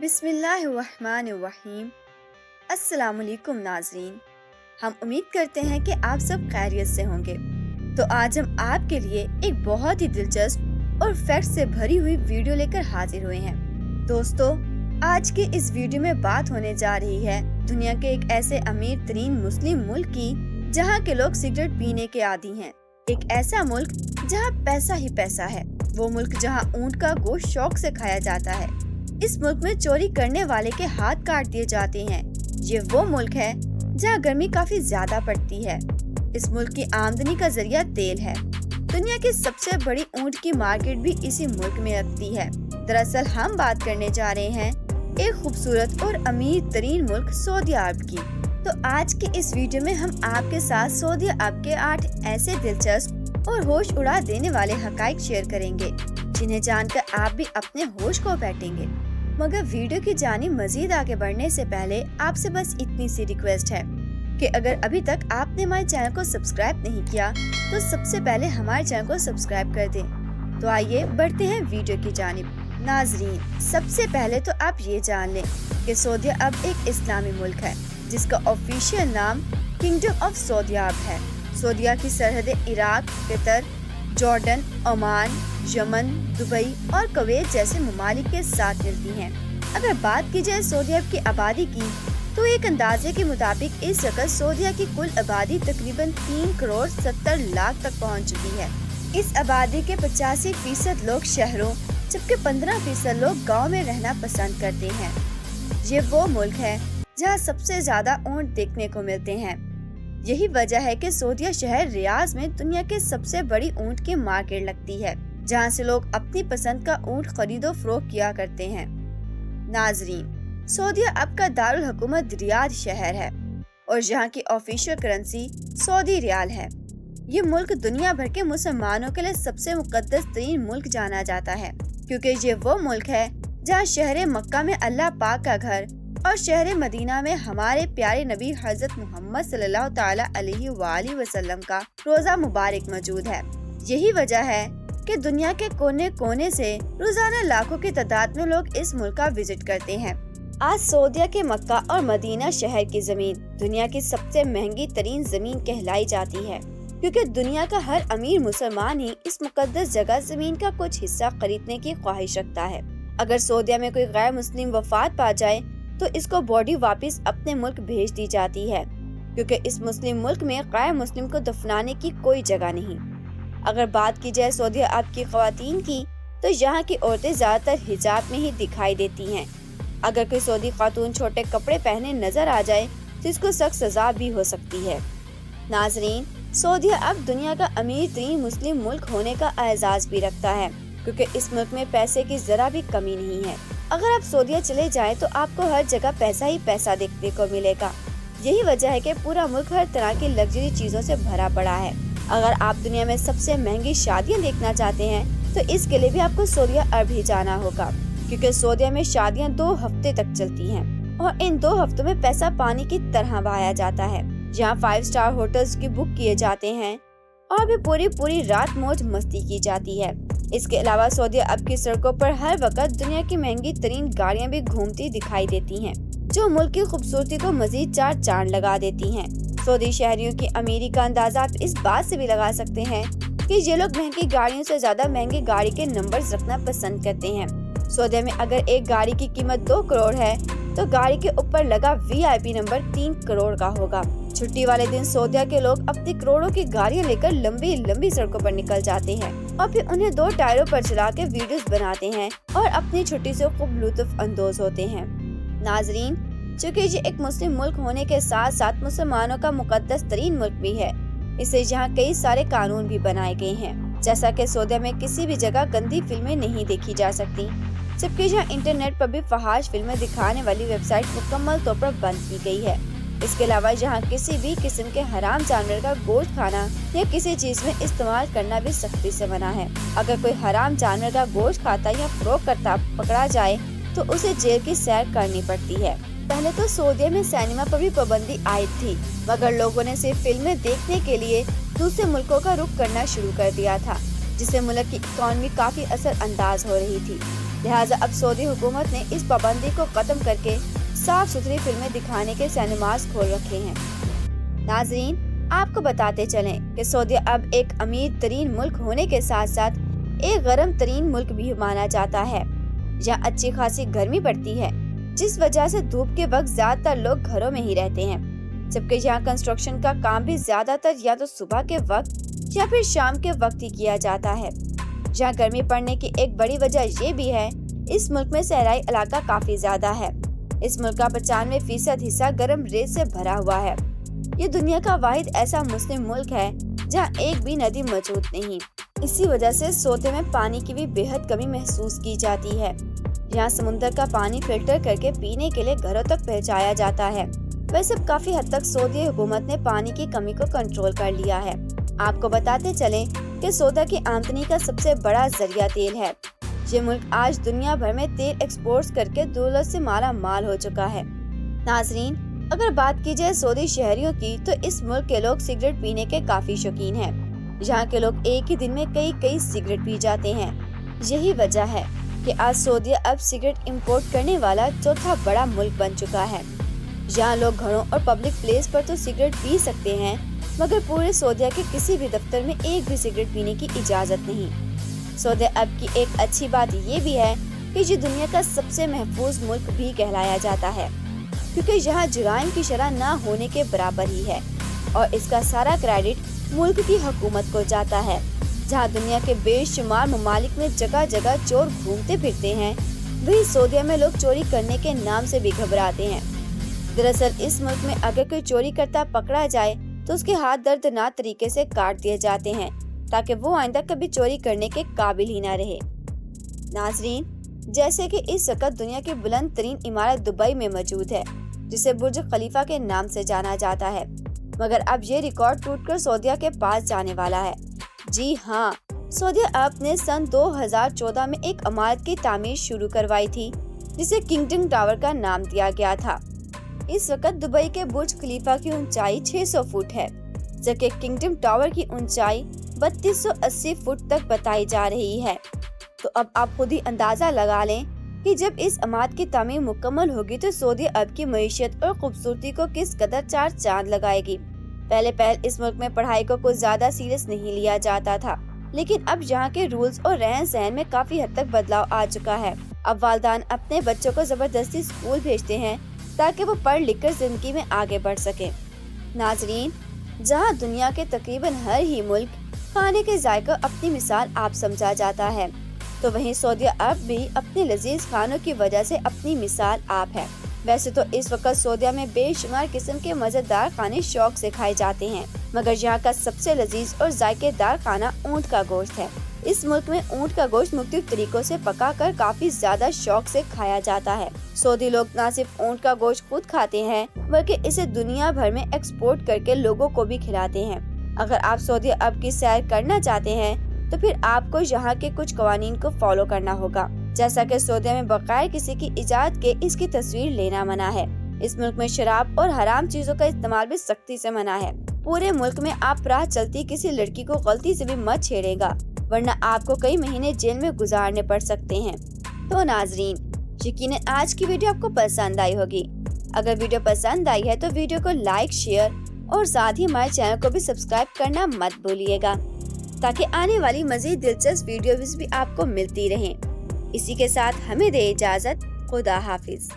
بسم اللہ الرحمن الرحیم۔ السلام علیکم ناظرین، ہم امید کرتے ہیں کہ آپ سب خیریت سے ہوں گے۔ تو آج ہم آپ کے لیے ایک بہت ہی دلچسپ اور فیکٹ سے بھری ہوئی ویڈیو لے کر حاضر ہوئے ہیں۔ دوستو، آج کے اس ویڈیو میں بات ہونے جا رہی ہے دنیا کے ایک ایسے امیر ترین مسلم ملک کی جہاں کے لوگ سگریٹ پینے کے عادی ہیں۔ ایک ایسا ملک جہاں پیسہ ہی پیسہ ہے، وہ ملک جہاں اونٹ کا گوشت شوق سے کھایا جاتا ہے۔ اس ملک میں چوری کرنے والے کے ہاتھ کاٹ دیے جاتے ہیں۔ یہ وہ ملک ہے جہاں گرمی کافی زیادہ پڑتی ہے۔ اس ملک کی آمدنی کا ذریعہ تیل ہے۔ دنیا کی سب سے بڑی اونٹ کی مارکیٹ بھی اسی ملک میں لگتی ہے۔ دراصل ہم بات کرنے جا رہے ہیں ایک خوبصورت اور امیر ترین ملک سعودی عرب کی۔ تو آج کے اس ویڈیو میں ہم آپ کے ساتھ سعودی عرب کے 8 ایسے دلچسپ اور ہوش اڑا دینے والے حقائق شیئر کریں گے جنہیں جان کر آپ بھی اپنے ہوش کو بیٹھیں گے۔ مگر ویڈیو کی جانب مزید آگے بڑھنے سے پہلے آپ سے بس اتنی سی ریکویسٹ ہے کہ اگر ابھی تک آپ نے ہمارے چینل کو سبسکرائب نہیں کیا تو سب سے پہلے ہمارے چینل کو سبسکرائب کر دیں۔ تو آئیے بڑھتے ہیں ویڈیو کی جانب۔ ناظرین، سب سے پہلے تو آپ یہ جان لیں کہ سعودی عرب ایک اسلامی ملک ہے جس کا آفیشیل نام کنگڈم آف سعودی عرب ہے۔ سعودیہ کی سرحدیں عراق، قطر، جارڈن، عمان، یمن، دبئی اور کویت جیسے ممالک کے ساتھ ملتی ہیں۔ اگر بات کی جائے سعودی عرب کی آبادی کی تو ایک اندازے کے مطابق اس وقت سعودیہ کی کل آبادی تقریباً 3 کروڑ 70 لاکھ تک پہنچ چکی ہے۔ اس آبادی کے 85% لوگ شہروں جبکہ 15% لوگ گاؤں میں رہنا پسند کرتے ہیں۔ یہ وہ ملک ہے جہاں سب سے زیادہ اونٹ دیکھنے کو ملتے ہیں۔ یہی وجہ ہے کہ سعودیہ شہر ریاض میں دنیا کے سب سے بڑی اونٹ کی مارکیٹ لگتی ہے جہاں سے لوگ اپنی پسند کا اونٹ خرید و فروخت کیا کرتے ہیں۔ ناظرین، سعودیہ عرب کا دارالحکومت ریاض شہر ہے اور یہاں کی آفیشیل کرنسی سعودی ریال ہے۔ یہ ملک دنیا بھر کے مسلمانوں کے لیے سب سے مقدس ترین ملک جانا جاتا ہے کیونکہ یہ وہ ملک ہے جہاں شہر مکہ میں اللہ پاک کا گھر اور شہر مدینہ میں ہمارے پیارے نبی حضرت محمد صلی اللہ تعالی علیہ وآلہ وسلم کا روضہ مبارک موجود ہے۔ یہی وجہ ہے کہ دنیا کے کونے کونے سے روزانہ لاکھوں کی تعداد میں لوگ اس ملک کا وزٹ کرتے ہیں۔ آج سعودیہ کے مکہ اور مدینہ شہر کی زمین دنیا کی سب سے مہنگی ترین زمین کہلائی جاتی ہے کیونکہ دنیا کا ہر امیر مسلمان ہی اس مقدس جگہ زمین کا کچھ حصہ خریدنے کی خواہش رکھتا ہے۔ اگر سعودیہ میں کوئی غیر مسلم وفات پا جائے تو اس کو باڈی واپس اپنے ملک بھیج دی جاتی ہے کیونکہ اس مسلم ملک میں غیر مسلم کو دفنانے کی کوئی جگہ نہیں۔ اگر بات کی جائے سعودی عرب کی خواتین کی تو یہاں کی عورتیں زیادہ تر حجاب میں ہی دکھائی دیتی ہیں۔ اگر کوئی سعودی خاتون چھوٹے کپڑے پہنے نظر آ جائے تو اس کو سخت سزا بھی ہو سکتی ہے۔ ناظرین، سعودی عرب دنیا کا امیر ترین مسلم ملک ہونے کا اعزاز بھی رکھتا ہے کیونکہ اس ملک میں پیسے کی ذرا بھی کمی نہیں ہے۔ اگر آپ سعودیہ چلے جائیں تو آپ کو ہر جگہ پیسہ ہی پیسہ دیکھنے کو ملے گا۔ یہی وجہ ہے کہ پورا ملک ہر طرح کی لگژری چیزوں سے بھرا پڑا ہے۔ اگر آپ دنیا میں سب سے مہنگی شادیاں دیکھنا چاہتے ہیں تو اس کے لیے بھی آپ کو سعودیہ عرب ہی جانا ہوگا کیونکہ سعودیہ میں شادیاں 2 ہفتے تک چلتی ہیں اور ان 2 ہفتوں میں پیسہ پانی کی طرح بہایا جاتا ہے۔ جہاں 5 اسٹار ہوٹلز کی بک کیے جاتے ہیں اور بھی پوری رات موج مستی کی جاتی ہے۔ اس کے علاوہ سعودی عرب کی سڑکوں پر ہر وقت دنیا کی مہنگی ترین گاڑیاں بھی گھومتی دکھائی دیتی ہیں جو ملک کی خوبصورتی کو مزید 4 چاند لگا دیتی ہیں۔ سعودی شہریوں کی امیری کا اندازہ آپ اس بات سے بھی لگا سکتے ہیں کہ یہ لوگ مہنگی گاڑیوں سے زیادہ مہنگی گاڑی کے نمبرز رکھنا پسند کرتے ہیں۔ سعودیہ میں اگر ایک گاڑی کی قیمت 2 کروڑ ہے تو گاڑی کے اوپر لگا VIP نمبر 3 کروڑ کا ہوگا۔ چھٹی والے دن سعودیہ کے لوگ اپنی کروڑوں کی گاڑیاں لے کر لمبی سڑکوں پر نکل جاتے ہیں اور پھر انہیں 2 ٹائروں پر چلا کے ویڈیوز بناتے ہیں اور اپنی چھٹی سے خوب لطف اندوز ہوتے ہیں۔ ناظرین، چونکہ یہ ایک مسلم ملک ہونے کے ساتھ ساتھ مسلمانوں کا مقدس ترین ملک بھی ہے، اس سے یہاں کئی سارے قانون بھی بنائے گئے ہیں، جیسا کہ سعودیہ میں کسی بھی جگہ گندی فلمیں نہیں دیکھی جا سکتی، جبکہ یہاں انٹرنیٹ پر بھی فحش فلمیں دکھانے والی ویب سائٹ مکمل طور پر بند کی گئی ہے۔ اس کے علاوہ یہاں کسی بھی قسم کے حرام جانور کا گوشت کھانا یا کسی چیز میں استعمال کرنا بھی سختی سے منع ہے۔ اگر کوئی حرام جانور کا گوشت کھاتا یا فروخت کرتا پکڑا جائے تو اسے جیل کی سیر کرنی پڑتی ہے۔ پہلے تو سعودیہ میں سینما پر بھی پابندی عائد تھی مگر لوگوں نے صرف فلمیں دیکھنے کے لیے دوسرے ملکوں کا رخ کرنا شروع کر دیا تھا جس سے ملک کی اکانومی کافی اثر انداز ہو رہی تھی۔ لہٰذا اب سعودی حکومت نے اس پابندی کو ختم کر کے صاف ستھری فلمیں دکھانے کے سینماز کھول رکھے ہیں۔ ناظرین، آپ کو بتاتے چلیں کہ سعودی اب ایک امیر ترین ملک ہونے کے ساتھ ساتھ ایک گرم ترین ملک بھی مانا جاتا ہے، جہاں اچھی خاصی گرمی پڑتی ہے، جس وجہ سے دھوپ کے وقت زیادہ تر لوگ گھروں میں ہی رہتے ہیں، جبکہ یہاں کنسٹرکشن کا کام بھی زیادہ تر یا تو صبح کے وقت یا پھر شام کے وقت ہی کیا جاتا ہے۔ جہاں گرمی پڑنے کی ایک بڑی وجہ یہ بھی ہے، اس ملک میں صحرائی علاقہ کافی زیادہ ہے۔ اس ملک کا 95% حصہ گرم ریت سے بھرا ہوا ہے۔ یہ دنیا کا واحد ایسا مسلم ملک ہے جہاں ایک بھی ندی موجود نہیں۔ اسی وجہ سے سوتے میں پانی کی بھی بے حد کمی محسوس کی جاتی ہے۔ یہاں سمندر کا پانی فلٹر کر کے پینے کے لیے گھروں تک پہنچایا جاتا ہے۔ ویسے کافی حد تک سعودی حکومت نے پانی کی کمی کو کنٹرول کر لیا ہے۔ آپ کو بتاتے چلیں کہ سعودی کی آمدنی کا سب سے بڑا ذریعہ تیل ہے۔ یہ ملک آج دنیا بھر میں تیل ایکسپورٹ کر کے دولت سے مالا مال ہو چکا ہے۔ ناظرین، اگر بات کی جائے سعودی شہریوں کی تو اس ملک کے لوگ سگریٹ پینے کے کافی شوقین ہیں۔ یہاں کے لوگ ایک ہی دن میں کئی سگریٹ پی جاتے ہیں۔ یہی وجہ ہے کہ آج سعودی اب سگریٹ امپورٹ کرنے والا چوتھا بڑا ملک بن چکا ہے۔ یہاں لوگ گھروں اور پبلک پلیس پر تو سگریٹ پی سکتے ہیں، مگر پورے سعودی کے کسی بھی دفتر میں ایک بھی سگریٹ پینے کی اجازت نہیں۔ سعودی اب کی ایک اچھی بات یہ بھی ہے کہ یہ دنیا کا سب سے محفوظ ملک بھی کہلایا جاتا ہے، کیونکہ یہاں جرائم کی شرح نہ ہونے کے برابر ہی ہے، اور اس کا سارا کریڈٹ ملک کی حکومت کو جاتا ہے۔ جہاں دنیا کے بے شمار ممالک میں جگہ جگہ چور گھومتے پھرتے ہیں، وہی سعودیہ میں لوگ چوری کرنے کے نام سے بھی گھبراتے ہیں۔ دراصل اس ملک میں اگر کوئی چوری کرتا پکڑا جائے تو اس کے ہاتھ دردناک طریقے سے کاٹ دیے جاتے ہیں تاکہ وہ آئندہ کبھی چوری کرنے کے قابل ہی نہ رہے۔ ناظرین، جیسے کہ اس وقت دنیا کی بلند ترین عمارت دبئی میں موجود ہے، جسے برج خلیفہ کے نام سے جانا جاتا ہے، مگر اب یہ ریکارڈ ٹوٹ کر سعودیہ کے پاس جانے والا ہے۔ جی ہاں، سعودیہ عرب نے سن 2014 میں ایک عمارت کی تعمیر شروع کروائی تھی جسے کنگڈم ٹاور کا نام دیا گیا تھا۔ اس وقت دبئی کے برج خلیفہ کی اونچائی 600 فٹ ہے، جبکہ کنگڈم ٹاور کی اونچائی 3280 فٹ تک بتائی جا رہی ہے۔ تو اب آپ خود ہی اندازہ لگا لیں کہ جب اس عمارت کی تعمیر مکمل ہوگی تو سعودی عرب کی معیشت اور خوبصورتی کو کس قدر چار چاند لگائے گی۔ پہلے اس ملک میں پڑھائی کو کچھ زیادہ سیریس نہیں لیا جاتا تھا، لیکن اب یہاں کے رولز اور رہن سہن میں کافی حد تک بدلاؤ آ چکا ہے۔ اب والدین اپنے بچوں کو زبردستی اسکول بھیجتے ہیں تاکہ وہ پڑھ لکھ کر زندگی میں آگے بڑھ سکیں۔ ناظرین، جہاں دنیا کے تقریباً ہر ہی ملک کھانے کے ذائقے اپنی مثال آپ سمجھا جاتا ہے، تو وہیں سعودی عرب بھی اپنے لذیذ کھانوں کی وجہ سے اپنی مثال آپ ہے۔ ویسے تو اس وقت سعودیہ میں بے شمار قسم کے مزیدار کھانے شوق سے کھائے جاتے ہیں، مگر یہاں کا سب سے لذیذ اور ذائقے دار کھانا اونٹ کا گوشت ہے۔ اس ملک میں اونٹ کا گوشت مختلف طریقوں سے پکا کر کافی زیادہ شوق سے کھایا جاتا ہے۔ سعودی لوگ نہ صرف اونٹ کا گوشت خود کھاتے ہیں بلکہ اسے دنیا بھر میں ایکسپورٹ کر کے لوگوں کو بھی کھلاتے ہیں۔ اگر آپ سعودی عرب کی سیر کرنا چاہتے ہیں تو پھر آپ کو یہاں کے کچھ قوانین کو فالو کرنا ہوگا، جیسا کہ سعودیہ میں بغیر کسی کی اجازت کے اس کی تصویر لینا منع ہے۔ اس ملک میں شراب اور حرام چیزوں کا استعمال بھی سختی سے منع ہے۔ پورے ملک میں آپ راہ چلتی کسی لڑکی کو غلطی سے بھی مت چھیڑے گا، ورنہ آپ کو کئی مہینے جیل میں گزارنے پڑ سکتے ہیں۔ تو ناظرین، یقیناً آج کی ویڈیو آپ کو پسند آئی ہوگی۔ اگر ویڈیو پسند آئی ہے تو ویڈیو کو لائک، شیئر اور ساتھ ہی ہمارے چینل کو بھی سبسکرائب کرنا مت بھولیے گا، تاکہ آنے والی مزید دلچسپ ویڈیوز بھی آپ کو ملتی رہیں۔ اسی کے ساتھ ہمیں دے اجازت۔ خدا حافظ۔